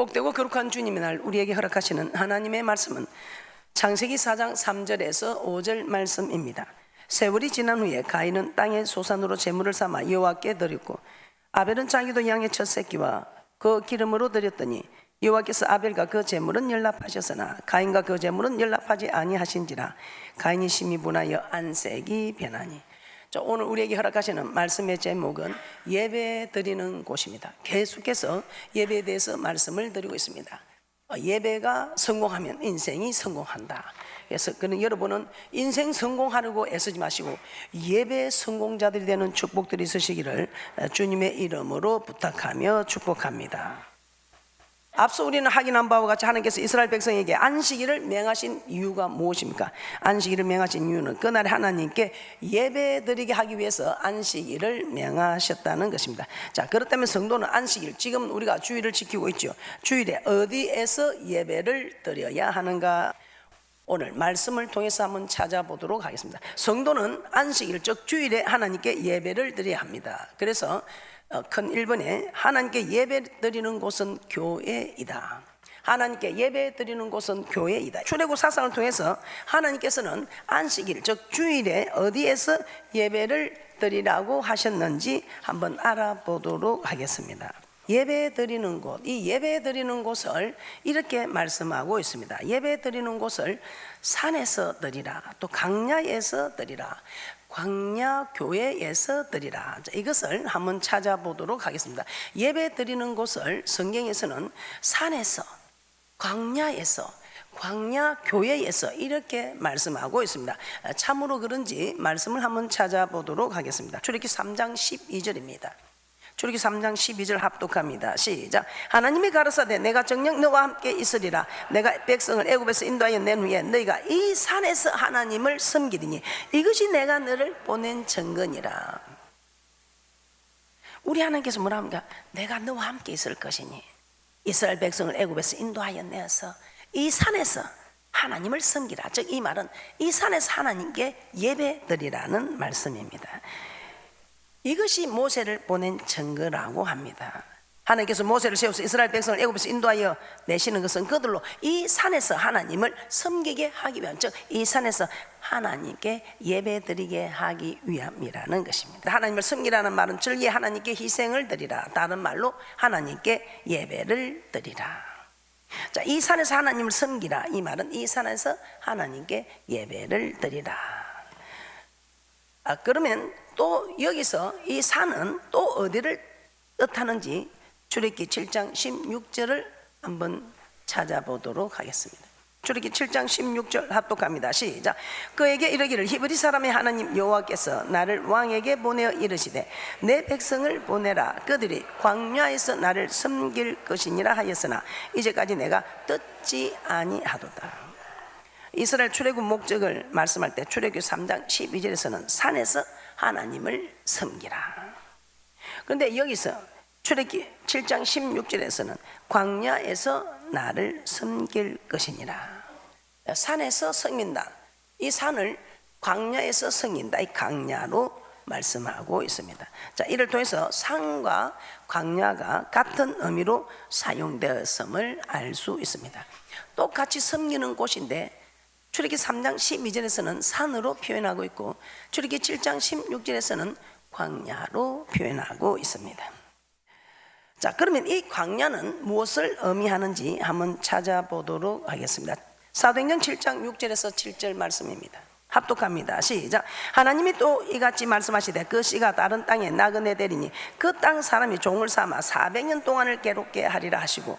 복되고 거룩한 주님의 날 우리에게 허락하시는 하나님의 말씀은 창세기 4장 3절에서 5절 말씀입니다. 세월이 지난 후에 가인은 땅의 소산으로 제물을 삼아 여호와께 드렸고 아벨은 자기도 양의 첫 새끼와 그 기름으로 드렸더니 여호와께서 아벨과 그 제물은 연락하셨으나 가인과 그 제물은 연락하지 아니하신지라 가인이 심히 분하여 안색이 변하니. 오늘 우리에게 허락하시는 말씀의 제목은 예배 드리는 곳입니다. 계속해서 예배에 대해서 말씀을 드리고 있습니다. 예배가 성공하면 인생이 성공한다. 그래서 여러분은 인생 성공하려고 애쓰지 마시고 예배 성공자들이 되는 축복들이 있으시기를 주님의 이름으로 부탁하며 축복합니다. 앞서 우리는 확인한 바와 같이 하나님께서 이스라엘 백성에게 안식일을 명하신 이유가 무엇입니까? 안식일을 명하신 이유는 그날에 하나님께 예배드리게 하기 위해서 안식일을 명하셨다는 것입니다. 자, 그렇다면 성도는 안식일, 지금 우리가 주일을 지키고 있죠. 주일에 어디에서 예배를 드려야 하는가? 오늘 말씀을 통해서 한번 찾아보도록 하겠습니다. 성도는 안식일, 즉 주일에 하나님께 예배를 드려야 합니다. 그래서 큰 1번에 하나님께 예배 드리는 곳은 교회이다. 하나님께 예배 드리는 곳은 교회이다. 출애굽 사상을 통해서 하나님께서는 안식일, 즉 주일에 어디에서 예배를 드리라고 하셨는지 한번 알아보도록 하겠습니다. 예배 드리는 곳, 이 예배 드리는 곳을 이렇게 말씀하고 있습니다. 예배 드리는 곳을 산에서 드리라, 또 강야에서 드리라, 광야 교회에서 드리라. 이것을 한번 찾아보도록 하겠습니다. 예배 드리는 곳을 성경에서는 산에서, 광야에서, 광야 교회에서 이렇게 말씀하고 있습니다. 참으로 그런지 말씀을 한번 찾아보도록 하겠습니다. 출애굽기 3장 12절입니다. 출애굽기 3장 12절 합독합니다. 시작. 하나님이 가라사대 내가 정녕 너와 함께 있으리라. 내가 백성을 애굽에서 인도하여 낸 후에 너희가 이 산에서 하나님을 섬기리니 이것이 내가 너를 보낸 증거니라. 우리 하나님께서 뭐라 합니까? 내가 너와 함께 있을 것이니 이스라엘 백성을 애굽에서 인도하여 내어서 이 산에서 하나님을 섬기라. 즉 이 말은 이 산에서 하나님께 예배드리라는 말씀입니다. 이것이 모세를 보낸 증거라고 합니다. 하나님께서 모세를 세워서 이스라엘 백성을 애굽에서 인도하여 내시는 것은 그들로 이 산에서 하나님을 섬기게 하기 위한, 즉 이 산에서 하나님께 예배드리게 하기 위함이라는 것입니다. 하나님을 섬기라는 말은 절기에 하나님께 희생을 드리라, 다른 말로 하나님께 예배를 드리라. 자, 이 산에서 하나님을 섬기라, 이 말은 이 산에서 하나님께 예배를 드리라. 그러면 또 여기서 이 산은 또 어디를 뜻하는지 출애굽기 7장 16절을 한번 찾아보도록 하겠습니다. 출애굽기 7장 16절 합독합니다. 시작. 그에게 이르기를 히브리 사람의 하나님 여호와께서 나를 왕에게 보내어 이르시되 내 백성을 보내라. 그들이 광야에서 나를 섬길 것이니라 하였으나 이제까지 내가 듣지 아니하도다. 이스라엘 출애굽 목적을 말씀할 때 출애굽기 3장 12절에서는 산에서 하나님을 섬기라. 그런데 여기서 출애굽기 7장 16절에서는 광야에서 나를 섬길 것이니라. 산에서 섬긴다. 이 산을 광야에서 섬긴다. 이 광야로 말씀하고 있습니다. 자, 이를 통해서 산과 광야가 같은 의미로 사용되었음을 알 수 있습니다. 똑같이 섬기는 곳인데 출애굽기 3장 12절에서는 산으로 표현하고 있고 출애굽기 7장 16절에서는 광야로 표현하고 있습니다. 자, 그러면 이 광야는 무엇을 의미하는지 한번 찾아보도록 하겠습니다. 사도행전 7장 6절에서 7절 말씀입니다. 합독합니다. 시작. 하나님이 또 이같이 말씀하시되 그 씨가 다른 땅에 나그네 되리니 그 땅 사람이 종을 삼아 400년 동안을 괴롭게 하리라 하시고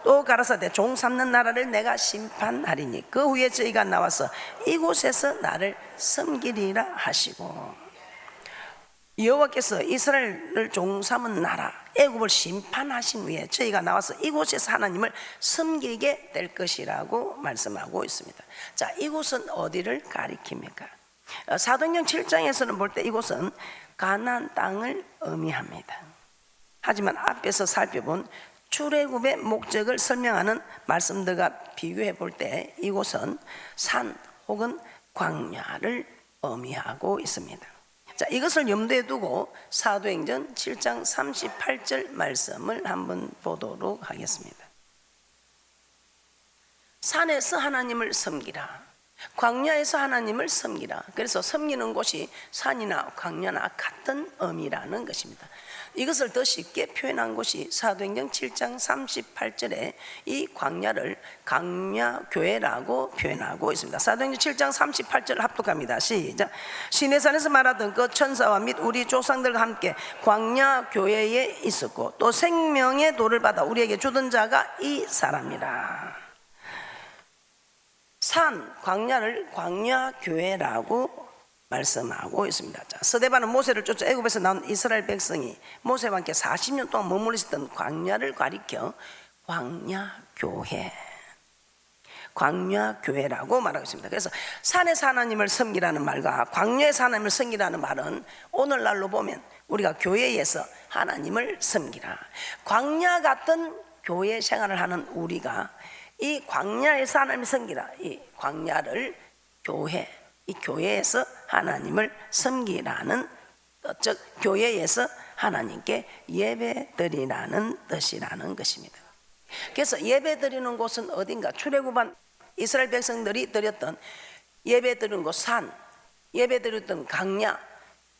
또 가라사대 종 삼는 나라를 내가 심판하리니 그 후에 저희가 나와서 이곳에서 나를 섬기리라 하시고. 여호와께서 이스라엘을 종 삼은 나라 애굽을 심판하신 후에 저희가 나와서 이곳에서 하나님을 섬기게 될 것이라고 말씀하고 있습니다. 자, 이곳은 어디를 가리킵니까? 사도행전 7장에서는 볼 때 이곳은 가나안 땅을 의미합니다. 하지만 앞에서 살펴본 출애굽의 목적을 설명하는 말씀들과 비교해 볼 때 이곳은 산 혹은 광야를 의미하고 있습니다. 자, 이것을 염두에 두고 사도행전 7장 38절 말씀을 한번 보도록 하겠습니다. 산에서 하나님을 섬기라, 광야에서 하나님을 섬기라. 그래서 섬기는 곳이 산이나 광야나 같은 의미라는 것입니다. 이것을 더 쉽게 표현한 것이 사도행전 7장 38절에 이 광야를 광야교회라고 표현하고 있습니다. 사도행전 7장 38절 합독합니다. 시작. 시내산에서 말하던 그 천사와 및 우리 조상들과 함께 광야교회에 있었고 또 생명의 도를 받아 우리에게 주던 자가 이 사람이라. 산, 광야를 광야교회라고 말씀하고 있습니다. 자, 스데반은 모세를 쫓아 애굽에서 나온 이스라엘 백성이 모세와 함께 40년 동안 머물러 있었던 광야를 가리켜 광야교회, 광야교회라고 말하고 있습니다. 그래서 산에서 하나님을 섬기라는 말과 광야에서 하나님을 섬기라는 말은 오늘날로 보면 우리가 교회에서 하나님을 섬기라, 광야 같은 교회 생활을 하는 우리가 이 광야에서 하나님을 섬기라, 이 광야를 교회, 이 교회에서 하나님을 섬기라는, 즉 교회에서 하나님께 예배드리라는 뜻이라는 것입니다. 그래서 예배드리는 곳은 어딘가? 출애굽한 이스라엘 백성들이 드렸던 예배드리는 곳 산, 예배드렸던 광야,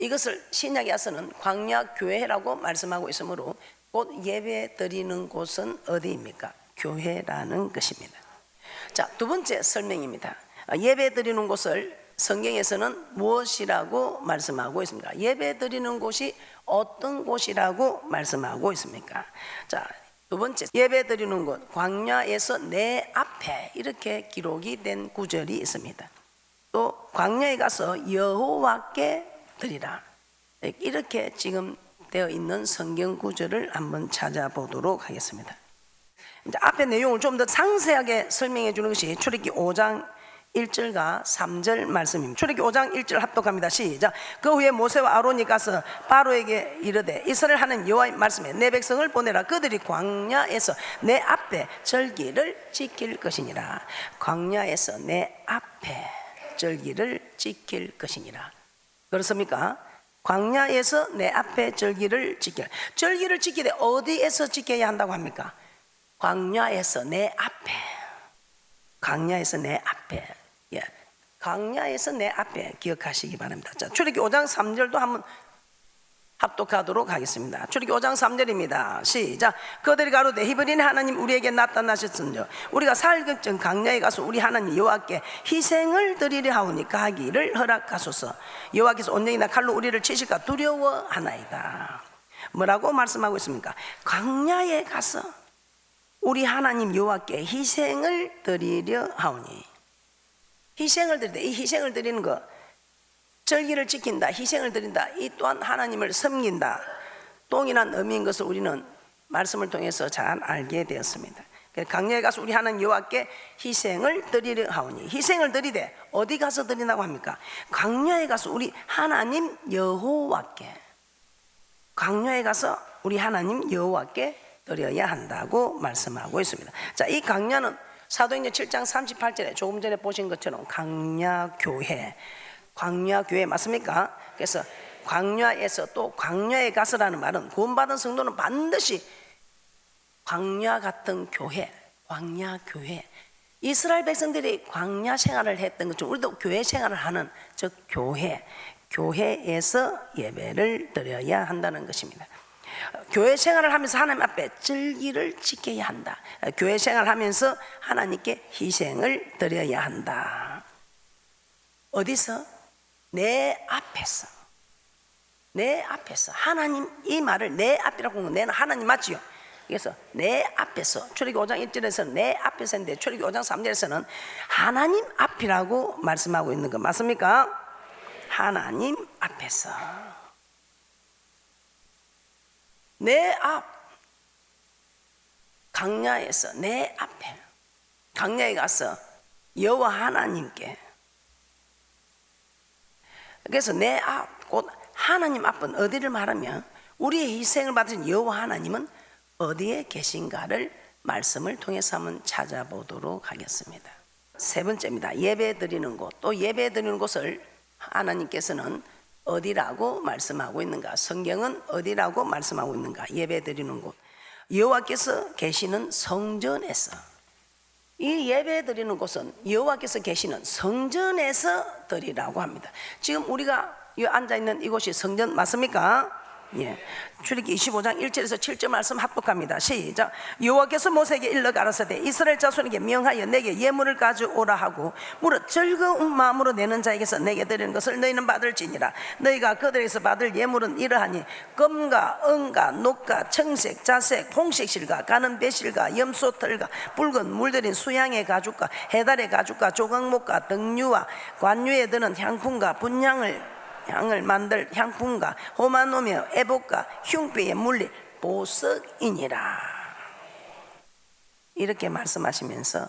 이것을 신약에 와서는 광야교회라고 말씀하고 있으므로 곧 예배드리는 곳은 어디입니까? 교회라는 것입니다. 자, 두 번째 설명입니다. 예배드리는 곳을 성경에서는 무엇이라고 말씀하고 있습니까? 예배드리는 곳이 어떤 곳이라고 말씀하고 있습니까? 자, 두 번째, 예배드리는 곳, 광야에서 내 앞에, 이렇게 기록이 된 구절이 있습니다. 또 광야에 가서 여호와께 드리라, 이렇게 지금 되어 있는 성경 구절을 한번 찾아보도록 하겠습니다. 이제 앞에 내용을 좀 더 상세하게 설명해 주는 것이 출애굽기 5장 1절과 3절 말씀입니다. 출애굽기 5장 1절 합독합니다. 시작. 그 후에 모세와 아론이 가서 바로에게 이르되 이스라엘 하나님 여호와의 말씀에 내 백성을 보내라. 그들이 광야에서 내 앞에 절기를 지킬 것이니라. 광야에서 내 앞에 절기를 지킬 것이니라. 그렇습니까? 광야에서 내 앞에 절기를 지켜라. 절기를 지키되 어디에서 지켜야 한다고 합니까? 광야에서 내 앞에, 광야에서 내 앞에, 예, 광야에서 내 앞에 기억하시기 바랍니다. 자, 출애굽기 5장 3절도 한번 합독하도록 하겠습니다. 출애굽기 5장 3절입니다. 시작. 그들이 가로되 히브리인 하나님 우리에게 나타나셨은즉 우리가 살금증 광야에 가서 우리 하나님 여호와께 희생을 드리려 하오니 가기를 허락하소서. 여호와께서 온전히나 칼로 우리를 치실까 두려워하나이다. 뭐라고 말씀하고 있습니까? 광야에 가서 우리 하나님 여호와께 희생을 드리려 하오니, 희생을 드리다, 이 희생을 드리는 것, 절기를 지킨다, 희생을 드린다, 이 또한 하나님을 섬긴다, 동일한 의미인 것을 우리는 말씀을 통해서 잘 알게 되었습니다. 광야에 가서 우리 하나님 여호와께 희생을 드리려 하오니, 희생을 드리되 어디 가서 드린다고 합니까? 광야에 가서 우리 하나님 여호와께, 광야에 가서 우리 하나님 여호와께 드려야 한다고 말씀하고 있습니다. 자, 이 광야는 사도행전 7장 38절에 조금 전에 보신 것처럼 광야교회, 광야교회 맞습니까? 그래서 광야에서 또 광야에 가서라는 말은 구원받은 성도는 반드시 광야 같은 교회, 광야교회, 이스라엘 백성들이 광야 생활을 했던 것처럼 우리도 교회 생활을 하는 즉 교회, 교회에서 예배를 드려야 한다는 것입니다. 교회 생활을 하면서 하나님 앞에 절기를 지켜야 한다. 교회 생활을 하면서 하나님께 희생을 드려야 한다. 어디서? 내 앞에서. 내 앞에서. 하나님, 이 말을 내 앞이라고 하면 내는 하나님 맞지요? 그래서 내 앞에서, 출애굽기 5장 1절에서는 내 앞에서 했는데 출애굽기 5장 3절에서는 하나님 앞이라고 말씀하고 있는 거 맞습니까? 하나님 앞에서. 내 앞, 광야에서 내 앞에, 광야에 가서 여호와 하나님께, 그래서 내 앞, 곧 하나님 앞은 어디를 말하면 우리의 희생을 받으신 여호와 하나님은 어디에 계신가를 말씀을 통해서 한번 찾아보도록 하겠습니다. 세 번째입니다. 예배 드리는 곳, 또 예배 드리는 곳을 하나님께서는 어디라고 말씀하고 있는가? 성경은 어디라고 말씀하고 있는가? 예배 드리는 곳, 여호와께서 계시는 성전에서, 이 예배 드리는 곳은 여호와께서 계시는 성전에서 드리라고 합니다. 지금 우리가 앉아있는 이곳이 성전 맞습니까? 예. 출애굽기 25장 1절에서 7절 말씀 합독합니다. 시작. 여호와께서 모세에게 일러 가라사대 이스라엘 자손에게 명하여 내게 예물을 가져오라 하고 무릇 즐거운 마음으로 내는 자에게서 내게 드리는 것을 너희는 받을지니라. 너희가 그들에게서 받을 예물은 이러하니 금과 은과 녹과 청색 자색 홍색실과 가는 배실과 염소털과 붉은 물들인 수양의 가죽과 해달의 가죽과 조각목과 등류와 관유에 드는 향품과 분향을 만들 향품과 호마노며 애복과 흉배에 물릴 보석이니라. 이렇게 말씀하시면서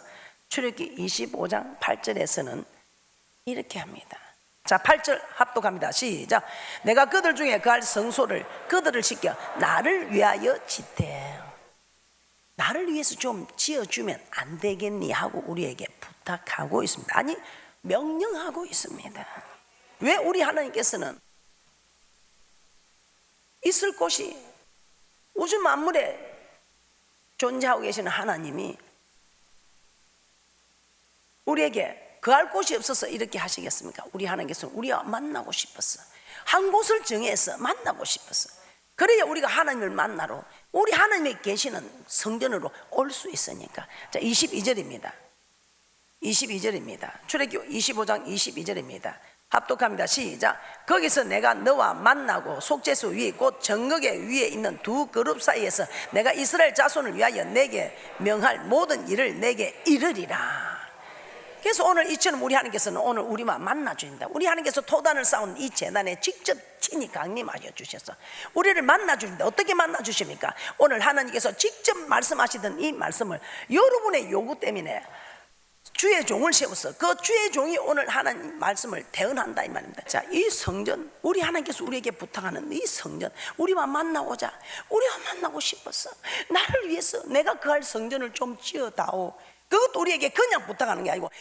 출애굽기 25장 8절에서는 이렇게 합니다. 자, 8절 합독합니다. 시작. 내가 그들 중에 그할 성소를 그들을 시켜 나를 위하여 짓되 나를 위해서 좀 지어주면 안 되겠니 하고 우리에게 부탁하고 있습니다. 아니, 명령하고 있습니다. 왜 우리 하나님께서는 있을 곳이 우주 만물에 존재하고 계시는 하나님이 우리에게 거할 곳이 없어서 이렇게 하시겠습니까? 우리 하나님께서는 우리와 만나고 싶었어. 한 곳을 정해서 만나고 싶었어. 그래야 우리가 하나님을 만나러 우리 하나님이 계시는 성전으로 올 수 있으니까. 자, 22절입니다. 22절입니다. 출애굽기 25장 22절입니다. 합독합니다. 시작. 거기서 내가 너와 만나고 속죄소 위에 곧 정극의 위에 있는 두 그룹 사이에서 내가 이스라엘 자손을 위하여 내게 명할 모든 일을 내게 이르리라. 그래서 오늘 이처럼 우리 하나님께서는 오늘 우리만 만나 주신다. 우리 하나님께서 토단을 쌓은 이 재단에 직접 친히 강림하여 주셔서 우리를 만나 주신다. 어떻게 만나 주십니까? 오늘 하나님께서 직접 말씀하시던 이 말씀을 여러분의 요구 때문에 주의 종을 세워서 그 주의 종이 오늘 하나님 말씀을 대언한다 이 말입니다. 자, 이 성전, 우리 하나님께서 우리에게 부탁하는 이 성전, 우리와 만나고자, 우리와 만나고 싶었어. 나를 위해서 내가 그할 성전을 좀 지어다오. 그것도 우리에게 그냥 부탁하는 게 아니고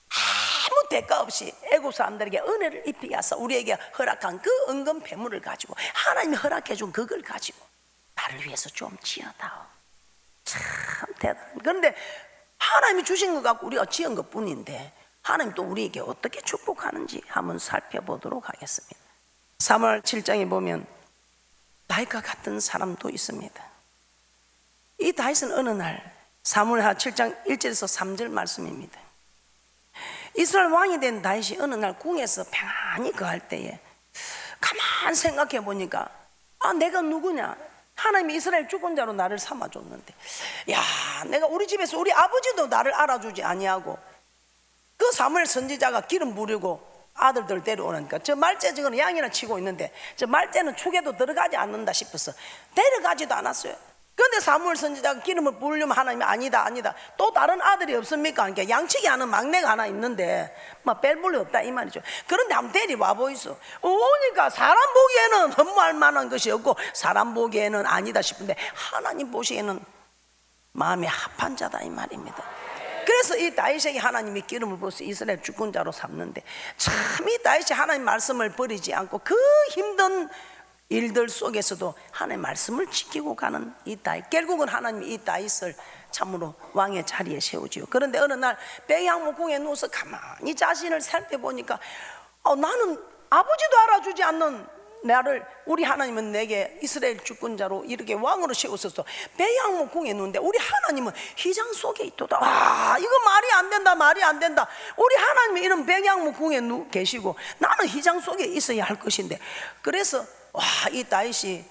아무 대가 없이 애국 사람들에게 은혜를 입히게 하사 우리에게 허락한 그 은금 배물을 가지고 하나님이 허락해 준 그걸 가지고 나를 위해서 좀 지어다오. 참 대단한. 그런데 하나님이 주신 것 갖고 우리가 지은 것 뿐인데 하나님 또 우리에게 어떻게 축복하는지 한번 살펴보도록 하겠습니다. 3월 7장에 보면 다윗과 같은 사람도 있습니다. 이 다윗은 어느 날 사무엘하 7장 1절에서 3절 말씀입니다. 이스라엘 왕이 된 다윗이 어느 날 궁에서 평안히 거할 때에 가만 생각해 보니까 내가 누구냐? 하나님이 이스라엘 주권자로 나를 삼아줬는데, 야, 내가 우리 집에서 우리 아버지도 나를 알아주지 아니하고 그 사무엘 선지자가 기름 부리고 아들들 데려오니까 저 말째 저거는 양이나 치고 있는데 저 말째는 축에도 들어가지 않는다 싶어서 데려가지도 않았어요. 그런데 사무엘 선지자가 기름을 부으려면 하나님이 아니다 또 다른 아들이 없습니까? 그러니까 양치기 하는 막내가 하나 있는데 막 뺄 볼이 없다 이 말이죠. 그런데 한번 데려와 보이소. 오니까 사람 보기에는 허무할 만한 것이 없고 사람 보기에는 아니다 싶은데 하나님 보시기에는 마음이 합한 자다 이 말입니다. 그래서 이 다윗에게 하나님이 기름을 부어서 이스라엘 주권자로 삼는데 참 이 다윗이 하나님 말씀을 버리지 않고 그 힘든 일들 속에서도 하나님의 말씀을 지키고 가는 이 다윗. 결국은 하나님이 이 다윗을 참으로 왕의 자리에 세우지요. 그런데 어느 날 백향목궁에 누워서 가만히 자신을 살펴보니까 나는 아버지도 알아주지 않는 나를 우리 하나님은 내게 이스라엘 주권자로 이렇게 왕으로 세우셔서 백향목궁에 누운데 우리 하나님은 휘장 속에 있도다. 이거 말이 안 된다. 우리 하나님이 이런 백향목궁에 계시고 나는 휘장 속에 있어야 할 것인데. 그래서 이 다윗이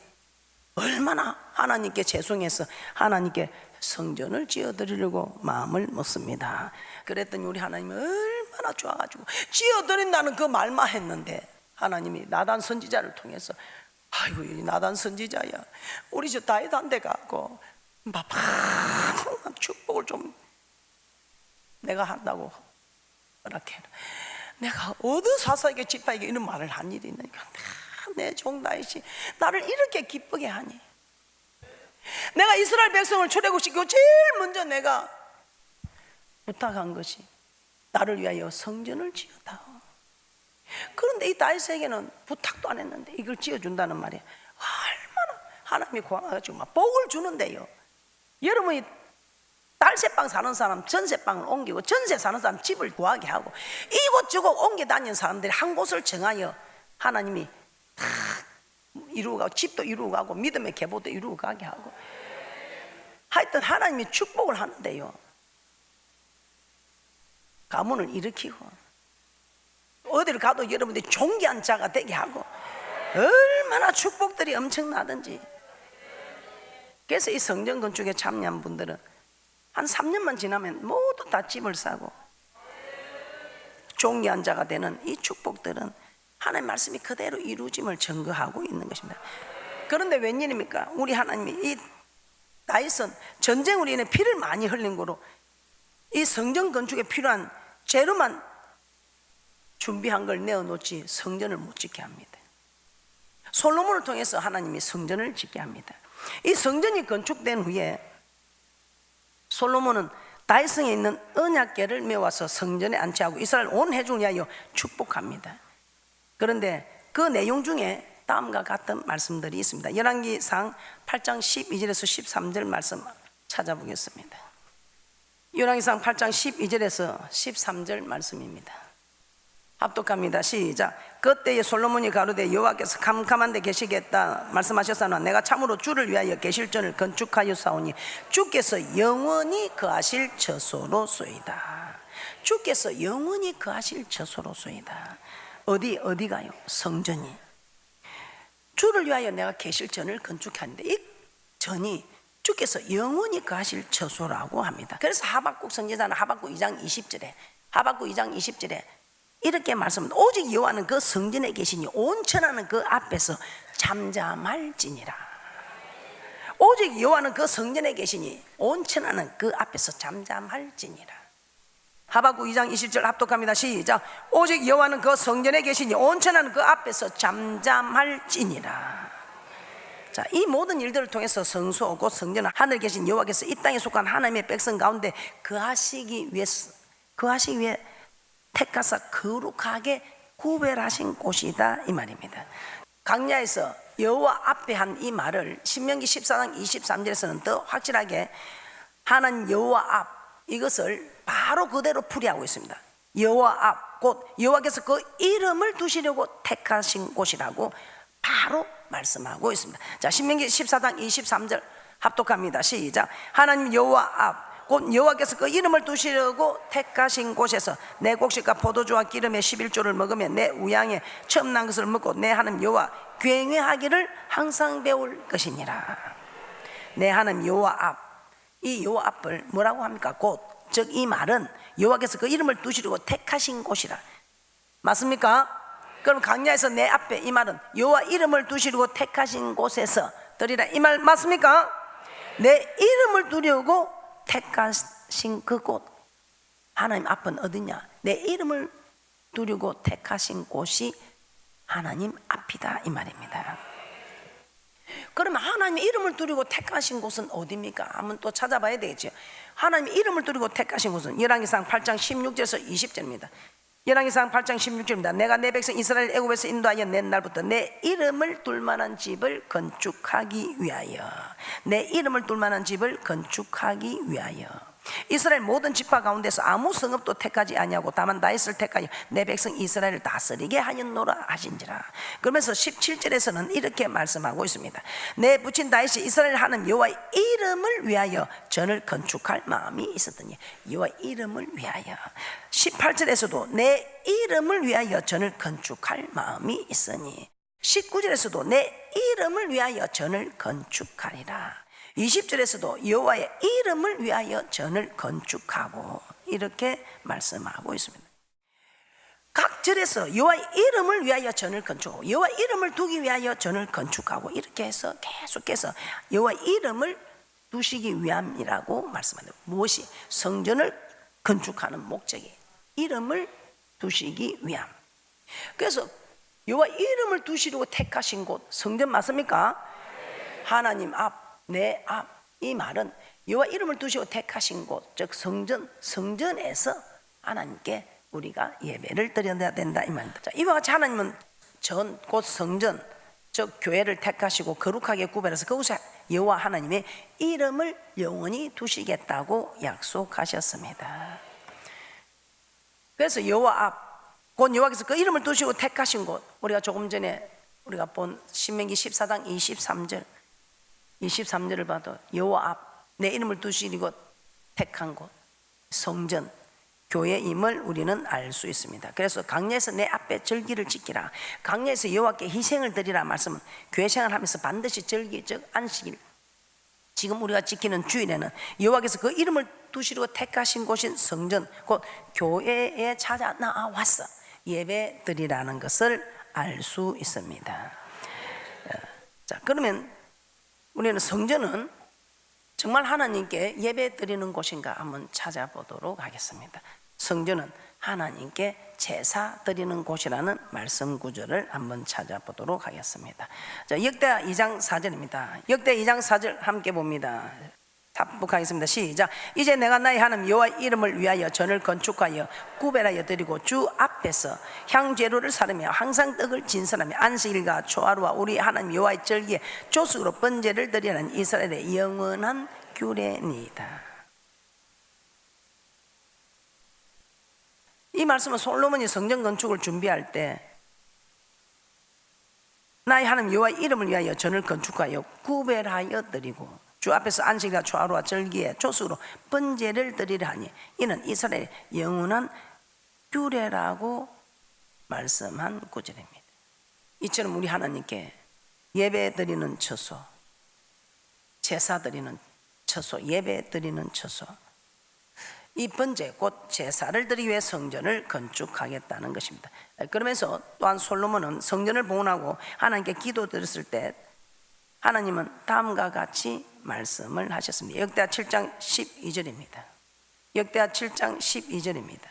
얼마나 하나님께 죄송해서 하나님께 성전을 지어드리려고 마음을 먹습니다. 그랬더니 우리 하나님이 얼마나 좋아가지고 지어드린다는 그 말만 했는데 하나님이 나단 선지자를 통해서 아이고 이 나단 선지자야 우리 저 다윗한테 가고 축복을 좀 내가 한다고 허락해라. 내가 어느 사사에게 지파에게 이런 말을 한 일이 있느니까 내 종 다윗이 나를 이렇게 기쁘게 하니 내가 이스라엘 백성을 출애굽시키고 제일 먼저 내가 부탁한 것이 나를 위하여 성전을 지어다오. 그런데 이 다윗에게는 부탁도 안 했는데 이걸 지어준다는 말이 얼마나 하나님이 고마워가지고 막 복을 주는데요. 여러분이 달새방 사는 사람 전세방을 옮기고, 전세 사는 사람 집을 구하게 하고, 이곳저곳 옮겨 다니는 사람들이 한 곳을 정하여 하나님이 다 이루어가고, 집도 이루어가고, 믿음의 계보도 이루어가게 하고, 하여튼 하나님이 축복을 하는데요, 가문을 일으키고 어디를 가도 여러분들이 존귀한 자가 되게 하고, 얼마나 축복들이 엄청나든지. 그래서 이 성전 건축에 참여한 분들은 한 3년만 지나면 모두 다 집을 사고 존귀한 자가 되는 이 축복들은 하나님의 말씀이 그대로 이루어짐을 증거하고 있는 것입니다. 그런데 웬일입니까? 우리 하나님이 이 다윗은 전쟁으로 인해 피를 많이 흘린 거로 이 성전 건축에 필요한 재료만 준비한 걸 내어놓지 성전을 못 짓게 합니다. 솔로몬을 통해서 하나님이 성전을 짓게 합니다. 이 성전이 건축된 후에 솔로몬은 다윗성에 있는 언약궤를 메워서 성전에 안치하고 이스라엘 온 회중을 위하여 축복합니다. 그런데 그 내용 중에 다음과 같은 말씀들이 있습니다. 열왕기상 8장 12절에서 13절 말씀 찾아보겠습니다. 열왕기상 8장 12절에서 13절 말씀입니다. 합독합니다. 시작. 그때에 솔로몬이 가로되 여호와께서 캄캄한 데 계시겠다 말씀하셨사오나 내가 참으로 주를 위하여 계실전을 건축하였사오니 주께서 영원히 거하실 처소로소이다. 주께서 영원히 거하실 처소로소이다. 어디가요? 성전이. 주를 위하여 내가 계실전을 건축하는데 이 전이 주께서 영원히 거하실 처소라고 합니다. 그래서 하박국 선지자는 하박국 2장 20절에 이렇게 말씀합니다. 오직 여호와는 그 성전에 계시니 온 천하는 그 앞에서 잠잠할지니라. 오직 여호와는 그 성전에 계시니 온 천하는 그 앞에서 잠잠할지니라. 하박국 2장 20절 합독합니다. 시작. 오직 여호와는 그 성전에 계시니 온 천하는 그 앞에서 잠잠할지니라. 자, 이 모든 일들을 통해서 성소 곧 성전은 하늘에 계신 여호와께서 이 땅에 속한 하나님의 백성 가운데 거하시기 위해 택하사 거룩하게 구별하신 곳이다 이 말입니다. 강야에서 여호와 앞에 한 이 말을 신명기 14장 23절에서는 더 확실하게 하나님 여호와 앞 이것을 바로 그대로 풀이하고 있습니다. 여호와 앞 곧 여호와께서 그 이름을 두시려고 택하신 곳이라고 바로 말씀하고 있습니다. 자, 신명기 14장 23절 합독합니다. 시작. 하나님 여호와 앞 곧 여호와께서 그 이름을 두시려고 택하신 곳에서 내 곡식과 포도주와 기름의 11조를 먹으며 내 우양에 처음 난 것을 먹고 내 하나님 여호와 굉회하기를 항상 배울 것이니라. 내 하나님 여호와 앞, 이 여호와 앞을 뭐라고 합니까? 곧, 즉 이 말은 여호와께서 그 이름을 두시려고 택하신 곳이라. 맞습니까? 그럼 강야에서 내 앞에 이 말은 여호와 이름을 두시려고 택하신 곳에서 들이라 이 말 맞습니까? 내 이름을 두려고 택하신 그곳, 하나님 앞은 어디냐? 내 이름을 두려고 택하신 곳이 하나님 앞이다 이 말입니다. 그러면 하나님의 이름을 두려고 택하신 곳은 어디입니까? 한번 또 찾아봐야 되겠죠. 하나님의 이름을 두려고 택하신 곳은 열왕기상 8장 16절에서 20절입니다. 열왕기상 8장 16절입니다. 내가 내 백성 이스라엘 애굽에서 인도하여 낸 날부터 내 이름을 둘 만한 집을 건축하기 위하여, 내 이름을 둘 만한 집을 건축하기 위하여 이스라엘 모든 지파 가운데서 아무 성읍도 택하지 아니하고 다만 다윗을 택하여 내 백성 이스라엘을 다스리게 하였노라 하신지라. 그러면서 17절에서는 이렇게 말씀하고 있습니다. 내 부친 다윗이 이스라엘 하나님 여호와의 이름을 위하여 전을 건축할 마음이 있었더니, 여호와 이름을 위하여. 18절에서도 내 이름을 위하여 전을 건축할 마음이 있으니, 19절에서도 내 이름을 위하여 전을 건축하리라. 20절에서도 여호와의 이름을 위하여 전을 건축하고, 이렇게 말씀하고 있습니다. 각 절에서 여호와의 이름을 위하여 전을 건축하고, 여호와의 이름을 두기 위하여 전을 건축하고, 이렇게 해서 계속해서 여호와의 이름을 두시기 위함이라고 말씀합니다. 무엇이? 성전을 건축하는 목적이 이름을 두시기 위함. 그래서 여호와 이름을 두시려고 택하신 곳 성전 맞습니까? 하나님 앞, 내 앞, 이 말은 여호와 이름을 두시고 택하신 곳, 즉 성전에서 하나님께 우리가 예배를 드려야 된다 이 말입니다. 자, 이와 같이 하나님은 전 곧 성전, 즉 교회를 택하시고 거룩하게 구별해서 그곳에 여호와 하나님의 이름을 영원히 두시겠다고 약속하셨습니다. 그래서 여호와 앞, 곧 여호와께서 그 이름을 두시고 택하신 곳, 우리가 조금 전에 우리가 본 신명기 14장 23절을 봐도 여호와 앞, 내 이름을 두시고 택한 곳, 성전, 교회임을 우리는 알 수 있습니다. 그래서 강야에서 내 앞에 절기를 지키라, 강야에서 여호와께 희생을 드리라 말씀은 교회 생활하면서 반드시 절기, 즉 안식일, 지금 우리가 지키는 주일에는 여호와께서 그 이름을 두시고 택하신 곳인 성전, 곧 교회에 찾아 나와서 예배 드리라는 것을 알 수 있습니다. 자, 그러면 우리는 성전은 정말 하나님께 예배 드리는 곳인가 한번 찾아보도록 하겠습니다. 성전은 하나님께 제사 드리는 곳이라는 말씀 구절을 한번 찾아보도록 하겠습니다. 자, 역대하 2장 4절입니다. 역대 2장 4절 함께 봅니다. 답복하겠습니다. 시작. 이제 내가 나의 하나님 여호와 이름을 위하여 전을 건축하여 구별하여 드리고 주 앞에서 향제로를 사르며 항상 떡을 진설하며 안식일과 초하루와 우리 하나님 여호와의 절기에 조수로 번제를 드리는 이스라엘의 영원한 규례니이다. 이 말씀은 솔로몬이 성전 건축을 준비할 때 나의 하나님 여호와의 이름을 위하여 전을 건축하여 구별하여 드리고 주 앞에서 안식일과 초하루와 절기에 조수로 번제를 드리려 하니 이는 이스라엘의 영원한 규례라고 말씀한 구절입니다. 이처럼 우리 하나님께 예배 드리는 처소, 제사 드리는 처소, 예배 드리는 처소, 이 번제 곧 제사를 드리기 위해 성전을 건축하겠다는 것입니다. 그러면서 또한 솔로몬은 성전을 봉헌하고 하나님께 기도드렸을 때 하나님은 다음과 같이 말씀을 하셨습니다. 역대하 7장 12절입니다. 역대하 7장 12절입니다.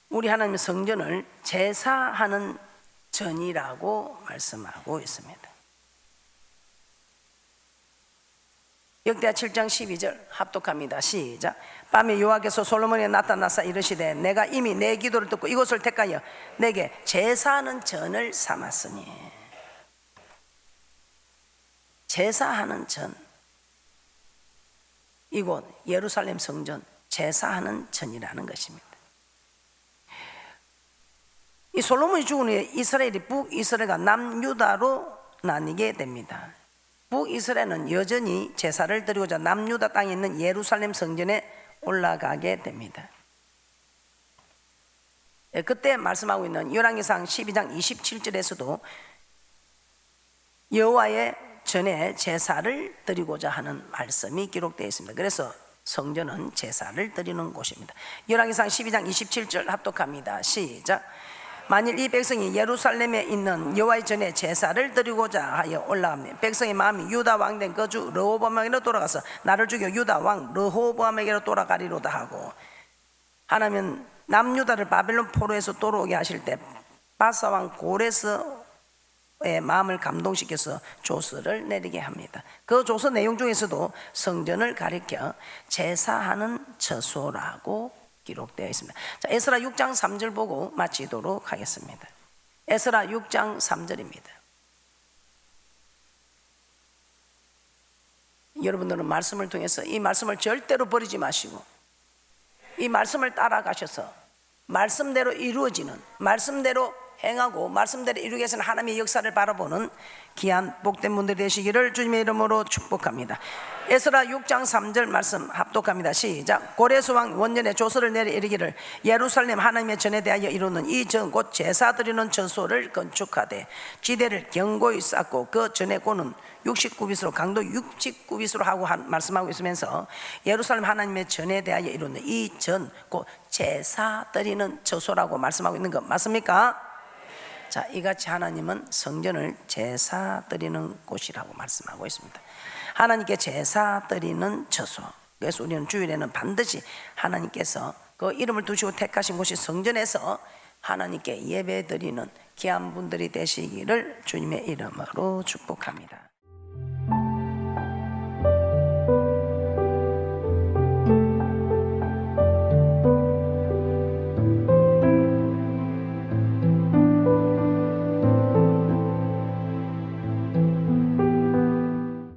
우리 하나님의 성전을 제사하는 전이라고 말씀하고 있습니다. 역대하 7장 12절 합독합니다. 시작. 밤에 여호와께서 솔로몬에게 나타나사 이르시되 내가 이미 내 기도를 듣고 이곳을 택하여 내게 제사하는 전을 삼았으니. 제사하는 전, 이곳 예루살렘 성전 제사하는 전이라는 것입니다. 이 솔로몬이 죽은 후에 이스라엘이 북이스라엘과 남유다로 나뉘게 됩니다. 북이스라엘은 여전히 제사를 드리고자 남유다 땅에 있는 예루살렘 성전에 올라가게 됩니다. 그때 말씀하고 있는 열왕기상 12장 27절에서도 여호와의 전에 제사를 드리고자 하는 말씀이 기록되어 있습니다. 그래서 성전은 제사를 드리는 곳입니다. 열왕기상 12장 27절 합독합니다. 시작. 만일 이 백성이 예루살렘에 있는 여호와의 전에 제사를 드리고자 하여 올라가면 백성의 마음이 유다 왕된 그 주 르호보암에게로 돌아가서 나를 죽여 유다 왕 르호보암에게로 돌아가리로다 하고, 하나님은 남유다를 바벨론 포로에서 돌아오게 하실 때 바사 왕 고레스의 마음을 감동시켜서 조서를 내리게 합니다. 그 조서 내용 중에서도 성전을 가리켜 제사하는 처소라고 기록되어 있습니다. 자, 에스라 6장 3절 보고 마치도록 하겠습니다. 에스라 6장 3절입니다. 여러분들은 말씀을 통해서 이 말씀을 절대로 버리지 마시고 이 말씀을 따라가셔서 말씀대로 이루어지는, 말씀대로 행하고 말씀대로 이루기 위해서는 하나님의 역사를 바라보는 귀한 복된 분들이 되시기를 주님의 이름으로 축복합니다. 에스라 6장 3절 말씀 합독합니다. 시작. 고레스 왕 원년에 조서를 내려 이르기를 예루살렘 하나님의 전에 대하여 이루는 이 전 곧 제사 드리는 처소를 건축하되 지대를 견고히 쌓고 그 전에 고는 69빗으로 강도 69빗으로 하고 말씀하고 있으면서 예루살렘 하나님의 전에 대하여 이루는 이 전 곧 제사 드리는 처소라고 말씀하고 있는 것 맞습니까? 자, 이같이 하나님은 성전을 제사 드리는 곳이라고 말씀하고 있습니다. 하나님께 제사 드리는 처소. 그래서 우리는 주일에는 반드시 하나님께서 그 이름을 두시고 택하신 곳이 성전에서 하나님께 예배 드리는 귀한 분들이 되시기를 주님의 이름으로 축복합니다.